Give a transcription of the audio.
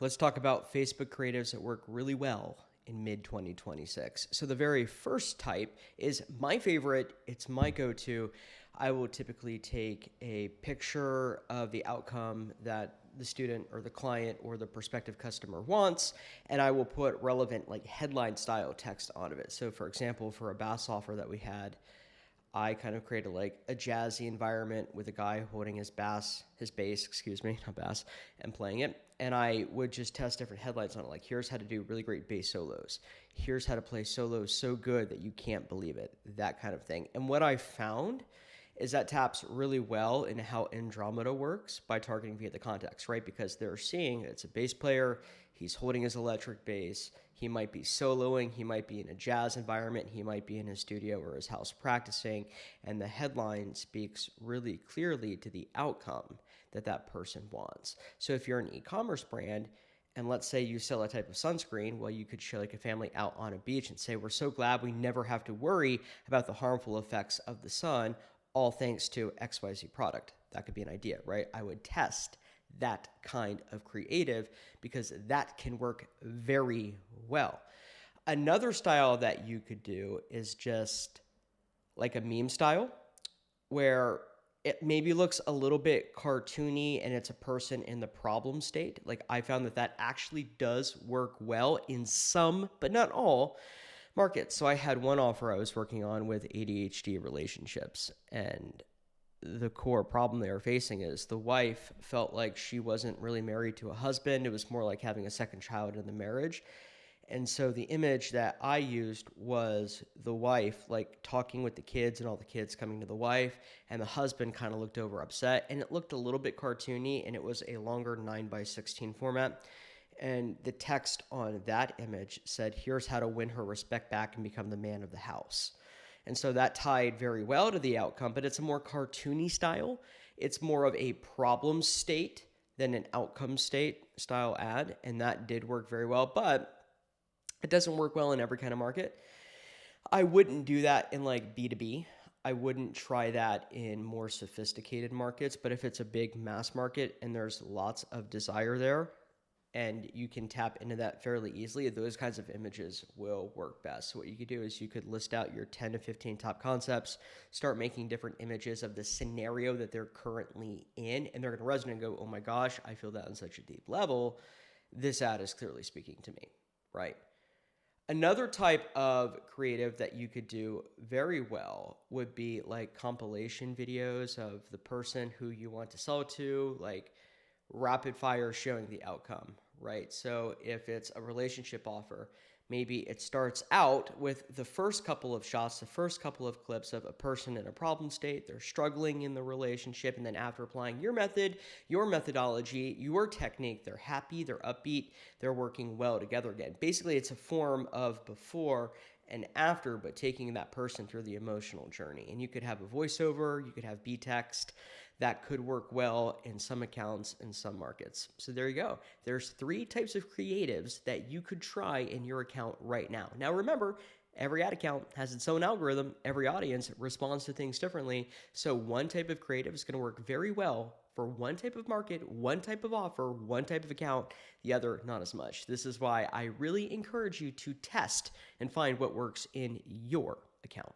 Let's talk about Facebook creatives that work really well in mid 2026. So the very first type is my favorite, it's my go-to. I will typically take a picture of the outcome that the student or the client or the prospective customer wants, and I will put relevant like headline style text onto it. So for example, for a BAS offer that we had, I kind of created like a jazzy environment with a guy holding his bass, his bass, excuse me, not bass, and playing it. And I would just test different headlines on it. Like, here's how to do really great bass solos. Here's how to play solos so good that you can't believe it. That kind of thing. And what I found is that taps really well into how Andromeda works by targeting via the context, right? Because they're seeing it's a bass player, he's holding his electric bass, he might be soloing, he might be in a jazz environment, he might be in his studio or his house practicing, and the headline speaks really clearly to the outcome that that person wants. So if you're an e-commerce brand, and let's say you sell a type of sunscreen, well, you could show like a family out on a beach and say, we're so glad we never have to worry about the harmful effects of the sun, all thanks to XYZ product. That could be an idea, right? I would test that kind of creative because that can work very well. Another style that you could do is just like a meme style where it maybe looks a little bit cartoony and it's a person in the problem state. Like I found that that actually does work well in some, but not all markets. So I had one offer I was working on with ADHD relationships, and the core problem they were facing is the wife felt like she wasn't really married to a husband. It was more like having a second child in the marriage. And so the image that I used was the wife like talking with the kids and all the kids coming to the wife, and the husband kind of looked over upset, and it looked a little bit cartoony, and it was a longer 9:16 format. And the text on that image said, here's how to win her respect back and become the man of the house. And so that tied very well to the outcome, but it's a more cartoony style. It's more of a problem state than an outcome state style ad. And that did work very well, but it doesn't work well in every kind of market. I wouldn't do that in like B2B. I wouldn't try that in more sophisticated markets, but if it's a big mass market and there's lots of desire there, and you can tap into that fairly easily, those kinds of images will work best. So what you could do is you could list out your 10 to 15 top concepts, start making different images of the scenario that they're currently in, and they're going to resonate and go, oh my gosh, I feel that on such a deep level. This ad is clearly speaking to me, right? Another type of creative that you could do very well would be like compilation videos of the person who you want to sell to, like rapid fire showing the outcome, right? So if it's a relationship offer, maybe it starts out with the first couple of shots, the first couple of clips of a person in a problem state, they're struggling in the relationship, and then after applying your method, your methodology, your technique, they're happy, they're upbeat, they're working well together again. Basically, it's a form of before and after, but taking that person through the emotional journey. And you could have a voiceover, you could have B-text. That could work well in some accounts in some markets. So there you go. There's 3 types of creatives that you could try in your account right now. Now remember, every ad account has its own algorithm. Every audience responds to things differently. So one type of creative is going to work very well for one type of market, one type of offer, one type of account, the other not as much. This is why I really encourage you to test and find what works in your account.